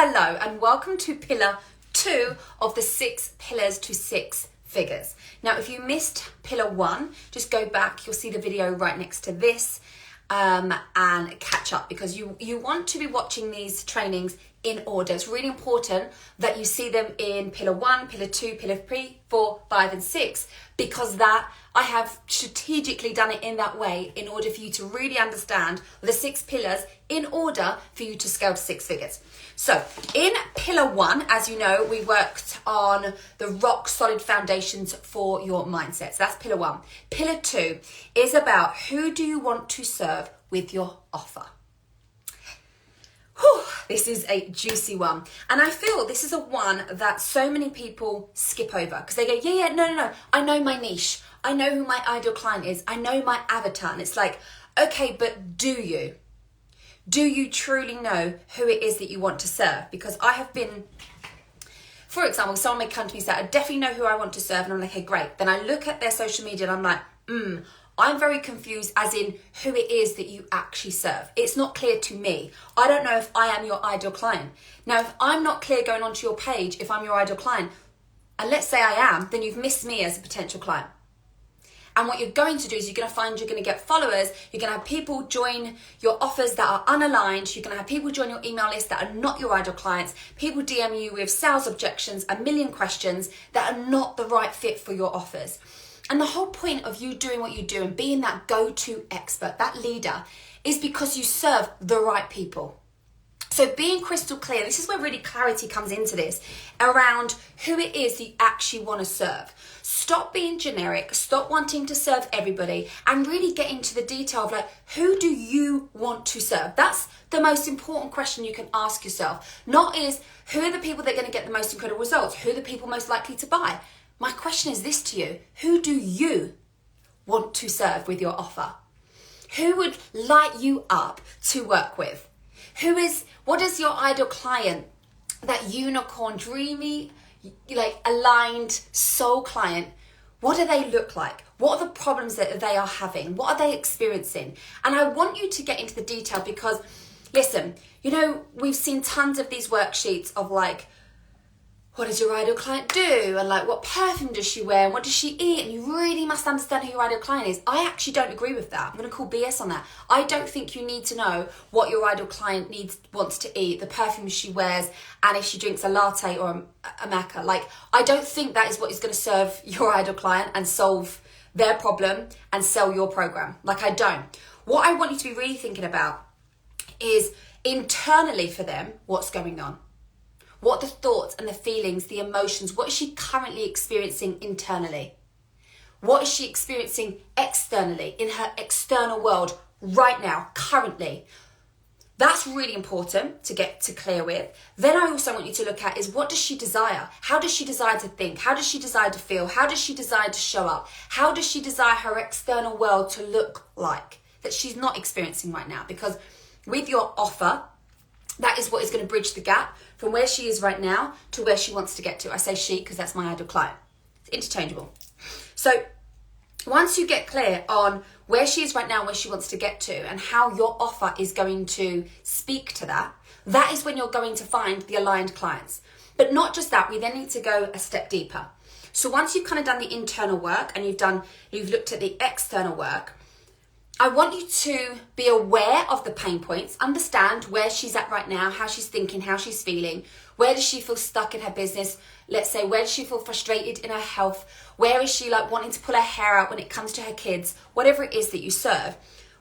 Hello and welcome to pillar 2 of the 6 pillars to 6 figures. Now if you missed pillar 1, just go back, you'll see the video right next to this and catch up, because you want to be watching these trainings in order. It's really important that you see them in pillar 1, pillar 2, pillar 3, 4, 5 and 6, because that I have strategically done it in that way in order for you to really understand the 6 pillars in order for you to scale to 6 figures. So in pillar 1, as you know, we worked on the rock solid foundations for your mindset. So that's pillar 1. Pillar 2 is about who do you want to serve with your offer. Whew, this is a juicy one. And I feel this is a one that so many people skip over because they go, no. I know my niche. I know who my ideal client is. I know my avatar. And it's like, okay, but do you? Do you truly know who it is that you want to serve? Because I have been, for example, someone may come to me and say, I definitely know who I want to serve. And I'm like, okay, great. Then I look at their social media and I'm like, I'm very confused as in who it is that you actually serve. It's not clear to me. I don't know if I am your ideal client. Now, if I'm not clear going onto your page, if I'm your ideal client, and let's say I am, then you've missed me as a potential client. And what you're going to do is you're going to find you're going to get followers, you're going to have people join your offers that are unaligned, you're going to have people join your email list that are not your ideal clients, people DM you with sales objections, a million questions that are not the right fit for your offers. And the whole point of you doing what you do and being that go-to expert, that leader, is because you serve the right people. So being crystal clear, this is where really clarity comes into this, around who it is that you actually want to serve. Stop being generic, stop wanting to serve everybody, and really get into the detail of like, who do you want to serve? That's the most important question you can ask yourself. Not is, who are the people that are going to get the most incredible results? Who are the people most likely to buy? My question is this to you: who do you want to serve with your offer? Who would light you up to work with? What is your ideal client, that unicorn, dreamy, like aligned soul client? What do they look like? What are the problems that they are having? What are they experiencing? And I want you to get into the detail because, listen, you know, we've seen tons of these worksheets of like, what does your ideal client do? And like, what perfume does she wear? And what does she eat? And you really must understand who your ideal client is. I actually don't agree with that. I'm going to call BS on that. I don't think you need to know what your ideal client wants to eat, the perfume she wears, and if she drinks a latte or a maca. Like, I don't think that is what is going to serve your ideal client and solve their problem and sell your program. Like, I don't. What I want you to be really thinking about is internally for them, what's going on. What are the thoughts and the feelings, the emotions? What is she currently experiencing internally? What is she experiencing externally, in her external world right now, currently? That's really important to get to clear with. Then I also want you to look at is, what does she desire? How does she desire to think? How does she desire to feel? How does she desire to show up? How does she desire her external world to look like that she's not experiencing right now? Because with your offer, that is what is going to bridge the gap from where she is right now to where she wants to get to. I say she because that's my ideal client. It's interchangeable. So once you get clear on where she is right now, where she wants to get to, and how your offer is going to speak to that, that is when you're going to find the aligned clients. But not just that, we then need to go a step deeper. So once you've kind of done the internal work and you've looked at the external work, I want you to be aware of the pain points, understand where she's at right now, how she's thinking, how she's feeling. Where does she feel stuck in her business? Let's say, where does she feel frustrated in her health? Where is she like wanting to pull her hair out when it comes to her kids? Whatever it is that you serve,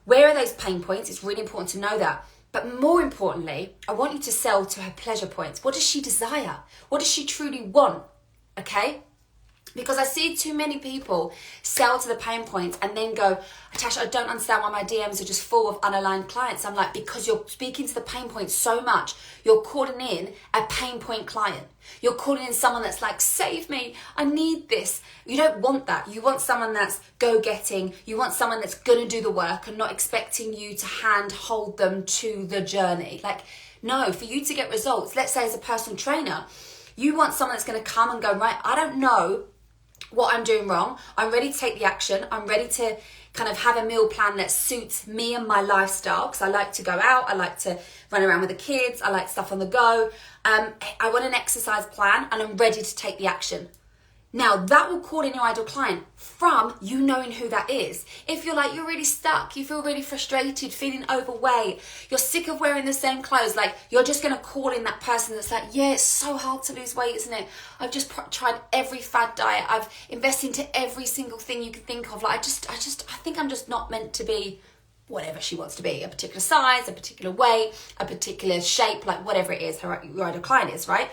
where are those pain points? It's really important to know that. But more importantly, I want you to sell to her pleasure points. What does she desire? What does she truly want? Okay? Because I see too many people sell to the pain points and then go, Natasha, I don't understand why my DMs are just full of unaligned clients. I'm like, because you're speaking to the pain points so much, you're calling in a pain point client. You're calling in someone that's like, save me, I need this. You don't want that. You want someone that's go-getting. You want someone that's going to do the work and not expecting you to hand hold them to the journey. Like, no, for you to get results, let's say as a personal trainer, you want someone that's going to come and go, right, I don't know what I'm doing wrong. I'm ready to take the action. I'm ready to kind of have a meal plan that suits me and my lifestyle, because I like to go out, I like to run around with the kids, I like stuff on the go. I want an exercise plan and I'm ready to take the action. Now that will call in your ideal client from you knowing who that is. If you're like, you're really stuck, you feel really frustrated, feeling overweight, you're sick of wearing the same clothes, like you're just going to call in that person that's like, yeah, it's so hard to lose weight, isn't it? I've just tried every fad diet. I've invested into every single thing you can think of. Like, I think I'm just not meant to be whatever she wants to be, a particular size, a particular weight, a particular shape, like whatever it is your ideal client is, right?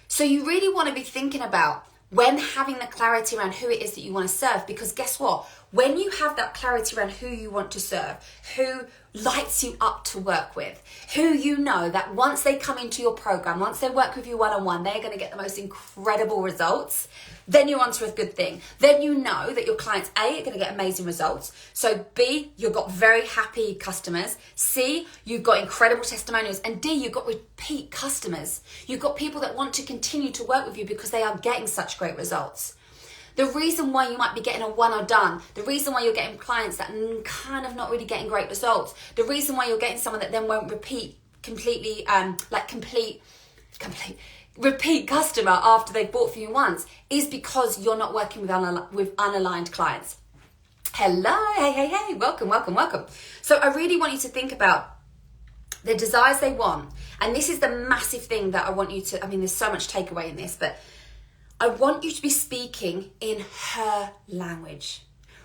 So you really want to be thinking about when having the clarity around who it is that you want to serve, because guess what? When you have that clarity around who you want to serve, who lights you up to work with, who you know that once they come into your program, once they work with you one-on-one, they're going to get the most incredible results, then you're onto a good thing. Then you know that your clients, A, are going to get amazing results. So B, you've got very happy customers. C, you've got incredible testimonials. And D, you've got repeat customers. You've got people that want to continue to work with you because they are getting such great results. The reason why you might be getting a one or done, the reason why you're getting clients that kind of not really getting great results, the reason why you're getting someone that then won't repeat completely, repeat customer after they've bought from you once, is because you're not working with unaligned clients. Hello, hey, welcome. So I really want you to think about the desires they want. And this is the massive thing that I want you to, there's so much takeaway in this, but I want you to be speaking in her language.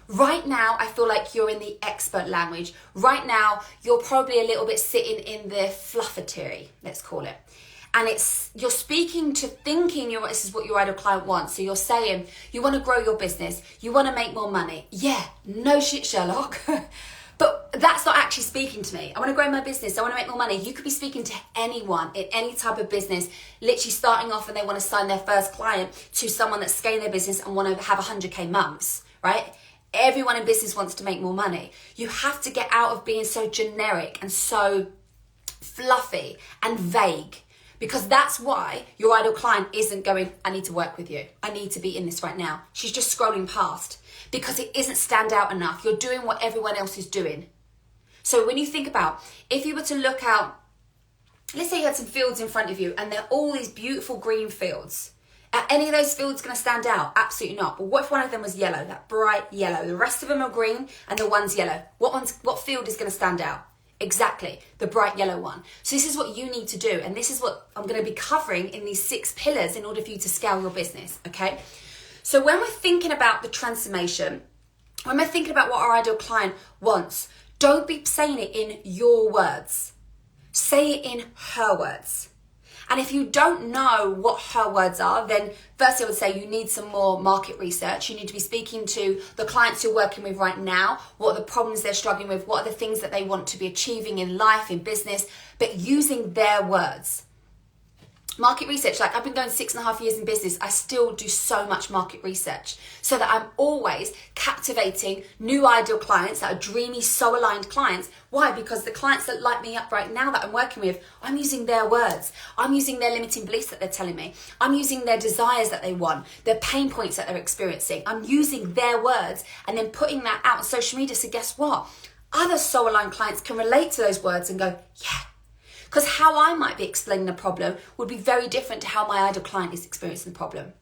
Right now, I feel like you're in the expert language. Right now, you're probably a little bit sitting in the fluffertery, let's call it. And you're speaking to thinking this is what your ideal client wants. So you're saying you want to grow your business, you want to make more money. Yeah, no shit, Sherlock. But that's not actually speaking to me. I want to grow my business. I want to make more money. You could be speaking to anyone in any type of business, literally starting off and they want to sign their first client, to someone that's scaling their business and want to have 100K months, right? Everyone in business wants to make more money. You have to get out of being so generic and so fluffy and vague, because that's why your ideal client isn't going, I need to work with you. I need to be in this right now. She's just scrolling past because it isn't stand out enough. You're doing what everyone else is doing. So when you think about, if you were to look out, let's say you had some fields in front of you and they're all these beautiful green fields. Are any of those fields going to stand out? Absolutely not. But what if one of them was yellow, that bright yellow? The rest of them are green and the one's yellow. What field is going to stand out? Exactly, the bright yellow one. So this is what you need to do. And this is what I'm going to be covering in these 6 pillars in order for you to scale your business, okay? So when we're thinking about the transformation, when we're thinking about what our ideal client wants, don't be saying it in your words. Say it in her words. And if you don't know what her words are, then firstly I would say you need some more market research. You need to be speaking to the clients you're working with right now. What are the problems they're struggling with? What are the things that they want to be achieving in life, in business, but using their words. Market research, like I've been going 6.5 years in business, I still do so much market research so that I'm always captivating new ideal clients that are dreamy, so aligned clients. Why? Because the clients that light me up right now that I'm working with, I'm using their words. I'm using their limiting beliefs that they're telling me. I'm using their desires that they want, their pain points that they're experiencing. I'm using their words and then putting that out on social media. So guess what? Other so aligned clients can relate to those words and go, yeah. Because how I might be explaining a problem would be very different to how my ideal client is experiencing the problem.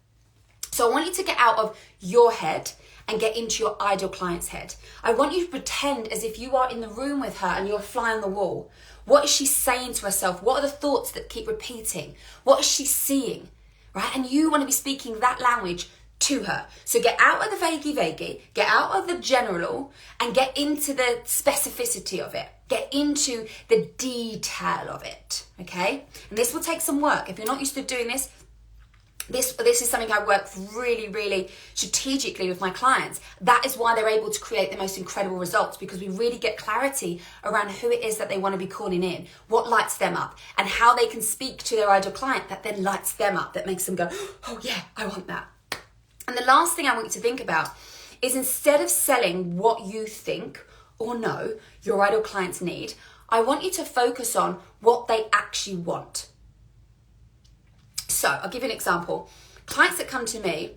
So I want you to get out of your head and get into your ideal client's head. I want you to pretend as if you are in the room with her and you're a fly on the wall. What is she saying to herself? What are the thoughts that keep repeating? What is she seeing? Right? And you want to be speaking that language to her. So get out of the vaguey, get out of the general and get into the specificity of it. Get into the detail of it, okay? And this will take some work. If you're not used to doing this is something I work really, really strategically with my clients. That is why they're able to create the most incredible results, because we really get clarity around who it is that they want to be calling in, what lights them up, and how they can speak to their ideal client that then lights them up, that makes them go, oh yeah, I want that. And the last thing I want you to think about is, instead of selling what you think or know your ideal clients need, I want you to focus on what they actually want. So I'll give you an example. Clients that come to me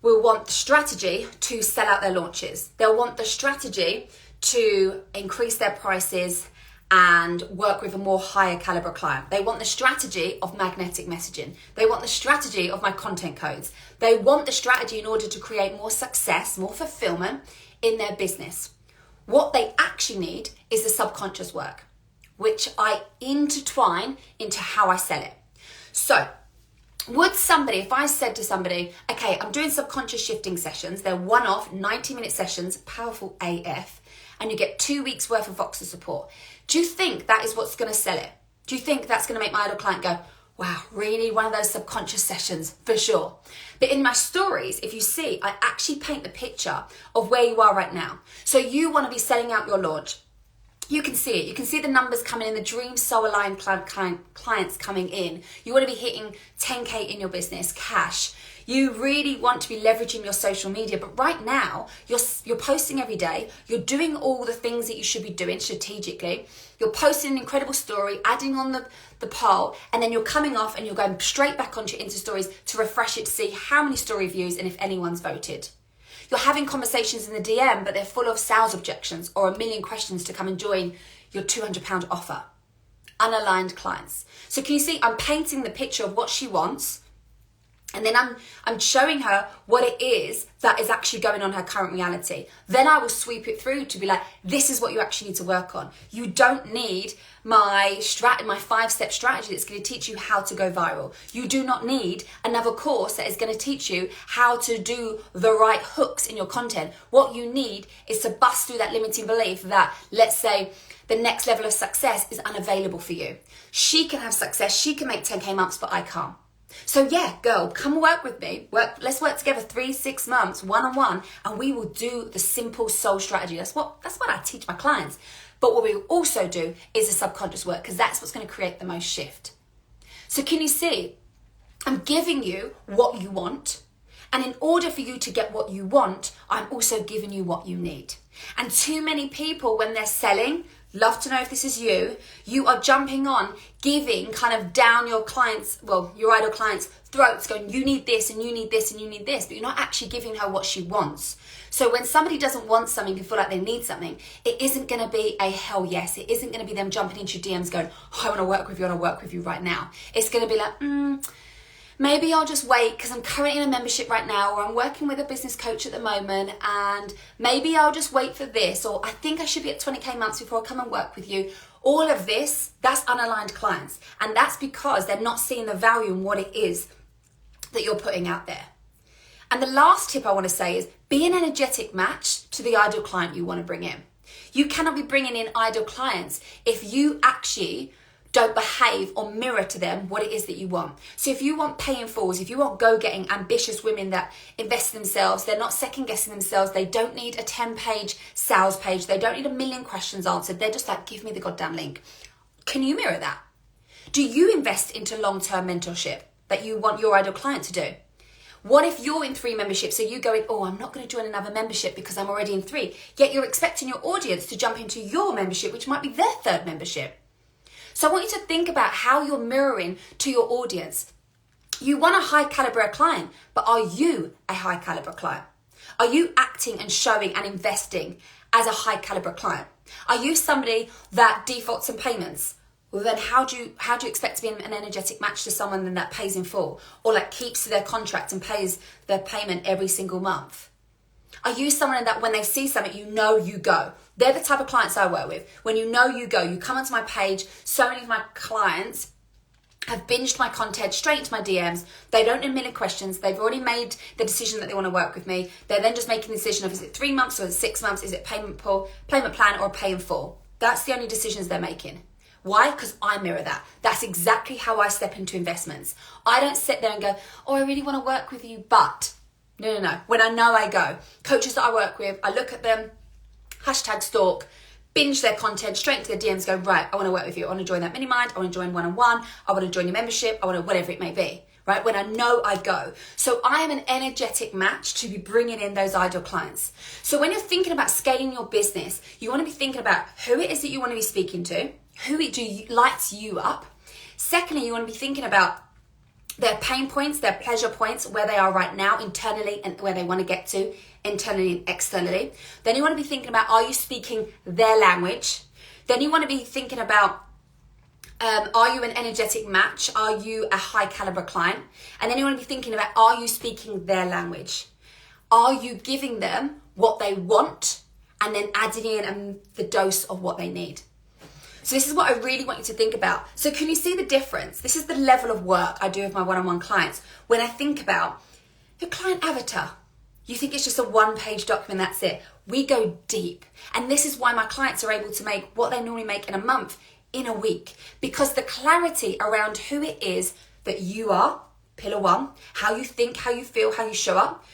will want the strategy to sell out their launches. They'll want the strategy to increase their prices and work with a more higher caliber client. They want the strategy of magnetic messaging. They want the strategy of my content codes. They want the strategy in order to create more success, more fulfillment in their business. What they actually need is the subconscious work, which I intertwine into how I sell it. So, would somebody, if I said to somebody, okay, I'm doing subconscious shifting sessions, they're one-off 90-minute sessions, powerful AF, and you get 2 weeks worth of Voxer support. Do you think that is what's going to sell it? Do you think that's going to make my ideal client go, wow, really one of those subconscious sessions? For sure. But in my stories, if you see, I actually paint the picture of where you are right now. So you want to be selling out your launch. You can see it. You can see the numbers coming in, the dream soul aligned clients coming in. You want to be hitting 10K in your business, cash. You really want to be leveraging your social media, but right now you're posting every day. You're doing all the things that you should be doing strategically. You're posting an incredible story, adding on the poll, and then you're coming off and you're going straight back onto your Insta stories to refresh it to see how many story views and if anyone's voted. You're having conversations in the DM, but they're full of sales objections or a million questions to come and join your £200 offer. Unaligned clients. So can you see, I'm painting the picture of what she wants, and then I'm showing her what it is that is actually going on her current reality. Then I will sweep it through to be like, this is what you actually need to work on. You don't need my 5-step strategy that's going to teach you how to go viral. You do not need another course that is going to teach you how to do the right hooks in your content. What you need is to bust through that limiting belief that, let's say, the next level of success is unavailable for you. She can have success, she can make 10K months, but I can't. So yeah, girl, come work with me. Let's work together 3-6 months, one-on-one, and we will do the simple soul strategy. That's what I teach my clients. But what we also do is the subconscious work, because that's what's going to create the most shift. So can you see, I'm giving you what you want, and in order for you to get what you want, I'm also giving you what you need. And too many people, when they're selling, love to know if this is you, you are jumping on, giving kind of down your clients, well, your ideal clients' throats, going, you need this and you need this and you need this, but you're not actually giving her what she wants. So when somebody doesn't want something and feel like they need something, it isn't going to be a hell yes. It isn't going to be them jumping into your DMs going, oh, I want to work with you, I want to work with you right now. It's going to be like, maybe I'll just wait because I'm currently in a membership right now, or I'm working with a business coach at the moment, and maybe I'll just wait for this, or I think I should be at 20K months before I come and work with you. All of this, that's unaligned clients. And that's because they're not seeing the value in what it is that you're putting out there. And the last tip I want to say is be an energetic match to the ideal client you want to bring in. You cannot be bringing in ideal clients if you actually don't behave or mirror to them what it is that you want. So if you want pay in fulls, if you want go-getting, ambitious women that invest in themselves, they're not second-guessing themselves, they don't need a 10-page sales page, they don't need a million questions answered, they're just like, give me the goddamn link. Can you mirror that? Do you invest into long-term mentorship that you want your ideal client to do? What if you're in 3 memberships, so you going, oh, I'm not going to join another membership because I'm already in 3, yet you're expecting your audience to jump into your membership, which might be their 3rd membership. So I want you to think about how you're mirroring to your audience. You want a high caliber client, but are you a high caliber client? Are you acting and showing and investing as a high caliber client? Are you somebody that defaults in payments? Well, then how do you expect to be an energetic match to someone that pays in full, or like keeps to their contract and pays their payment every single month? Are you someone that when they see something, you know you go? They're the type of clients I work with. When you know you go, you come onto my page. So many of my clients have binged my content straight into my DMs. They don't need a million questions. They've already made the decision that they want to work with me. They're then just making the decision of, is it 3 months or is it 6 months? Is it payment plan or pay in full? That's the only decisions they're making. Why? Because I mirror that. That's exactly how I step into investments. I don't sit there and go, oh, I really want to work with you, but... No. When I know I go. Coaches that I work with, I look at them, #stalk, binge their content, straight into their DMs, go, right, I want to work with you. I want to join that mini mind. I want to join one-on-one. I want to join your membership. I want to, whatever it may be, right? When I know I go. So I am an energetic match to be bringing in those ideal clients. So when you're thinking about scaling your business, you want to be thinking about who it is that you want to be speaking to, who it lights you up. Secondly, you want to be thinking about their pain points, their pleasure points, where they are right now internally and where they want to get to internally and externally. Then you want to be thinking about, are you speaking their language? Then you want to be thinking about, are you an energetic match? Are you a high caliber client? And then you want to be thinking about, are you speaking their language? Are you giving them what they want and then adding in the dose of what they need? So this is what I really want you to think about. So can you see the difference? This is the level of work I do with my one-on-one clients. When I think about your client avatar, you think it's just a one-page document, that's it. We go deep. And this is why my clients are able to make what they normally make in a month in a week, because the clarity around who it is that you are, pillar one, how you think, how you feel, how you show up,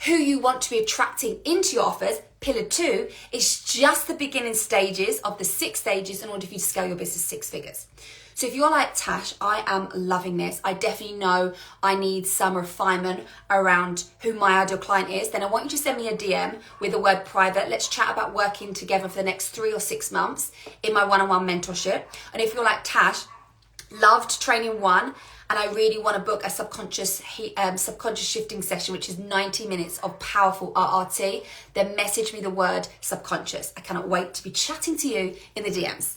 who you want to be attracting into your offers, pillar two, is just the beginning stages of the 6 stages in order for you to scale your business 6 figures. So if you're like, Tash, I am loving this, I definitely know I need some refinement around who my ideal client is, then I want you to send me a DM with the word private. Let's chat about working together for the next 3 or 6 months in my one-on-one mentorship. And if you're like, Tash, loved training 1, and I really want to book a subconscious shifting session, which is 90 minutes of powerful RRT, then message me the word subconscious. I cannot wait to be chatting to you in the DMs.